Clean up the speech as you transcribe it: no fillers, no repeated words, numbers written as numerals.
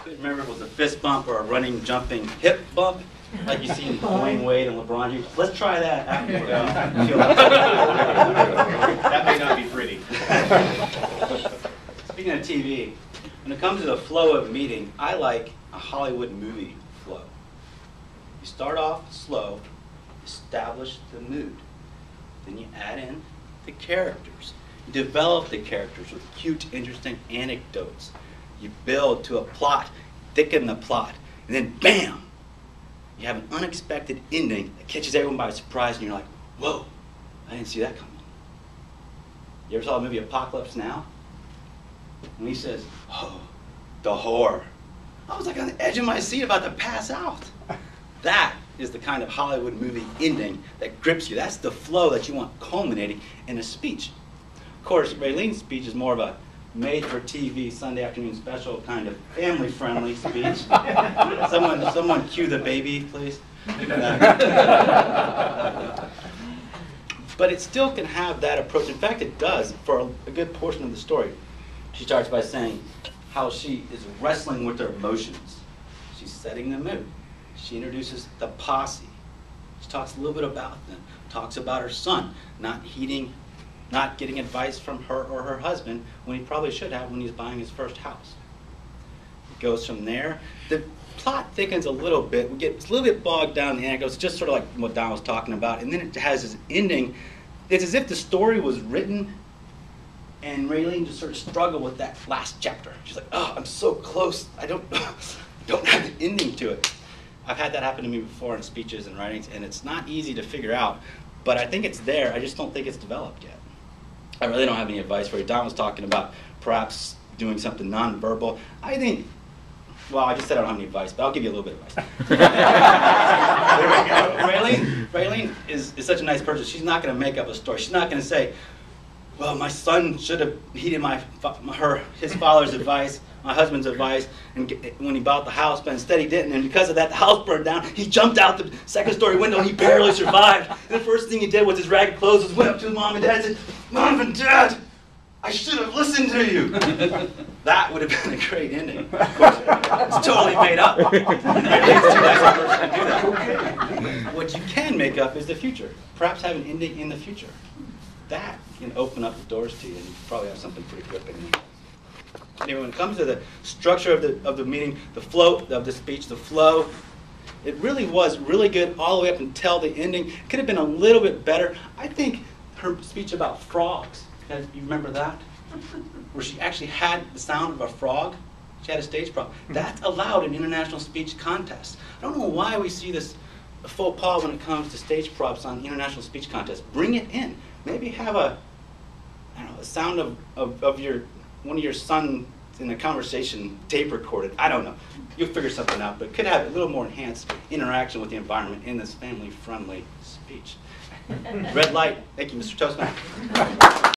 couldn't remember if it was a fist bump or a running, jumping hip bump, like you see in Dwayne Wade and LeBron James. Let's try that afterward. That may not be pretty. Speaking of TV, when it comes to the flow of a meeting, I like a Hollywood movie flow. You start off slow, establish the mood. Then you add in the characters. You develop the characters with cute, interesting anecdotes. You build to a plot, thicken the plot, and then bam! You have an unexpected ending that catches everyone by surprise, and you're like, whoa, I didn't see that coming. You ever saw the movie Apocalypse Now? And he says, oh, the whore. I was like on the edge of my seat about to pass out. That is the kind of Hollywood movie ending that grips you. That's the flow that you want culminating in a speech. Of course, Raylene's speech is more of a made-for-TV Sunday afternoon special kind of family-friendly speech. Someone cue the baby, please. But it still can have that approach. In fact, it does for a good portion of the story. She starts by saying how she is wrestling with her emotions. She's setting the mood. She introduces the posse. She talks a little bit about them. Talks about her son not getting advice from her or her husband when he probably should have when he's buying his first house. It goes from there. The plot thickens a little bit. It's a little bit bogged down in the anecdotes, just sort of like what Don was talking about. And then it has this ending. It's as if the story was written and Raylene just sort of struggled with that last chapter. She's like, oh, I'm so close. I don't have the ending to it. I've had that happen to me before in speeches and writings, and it's not easy to figure out. But I think it's there. I just don't think it's developed yet. I really don't have any advice for you. Don was talking about perhaps doing something nonverbal. I think, well, I just said I don't have any advice, but I'll give you a little bit of advice. There we go. Raylene is such a nice person. She's not going to make up a story. She's not going to say, well, my son should have heeded his father's advice, my husband's advice, and when he bought the house, but instead he didn't, and because of that, the house burned down. He jumped out the second-story window, and he barely survived. And the first thing he did with his ragged clothes was went up to his mom and dad and said, Mom and Dad, I should have listened to you. That would have been a great ending. Of course, it's totally made up. Raylene's too nice a person to do that. What you can make up is the future. Perhaps have an ending in the future. That can open up the doors to you, and you probably have something pretty gripping there. Anyway, when it comes to the structure of the meeting, the flow of the speech, the flow, it really was really good all the way up until the ending. It could have been a little bit better. I think her speech about frogs, you remember that? Where she actually had the sound of a frog. She had a stage prop. That's allowed in international speech contests. I don't know why we see this faux pas when it comes to stage props on international speech contests. Bring it in. Maybe have a sound of one of your sons in a conversation tape recorded. I don't know. You'll figure something out, but it could have a little more enhanced interaction with the environment in this family-friendly speech. Red light. Thank you, Mr. Toastman.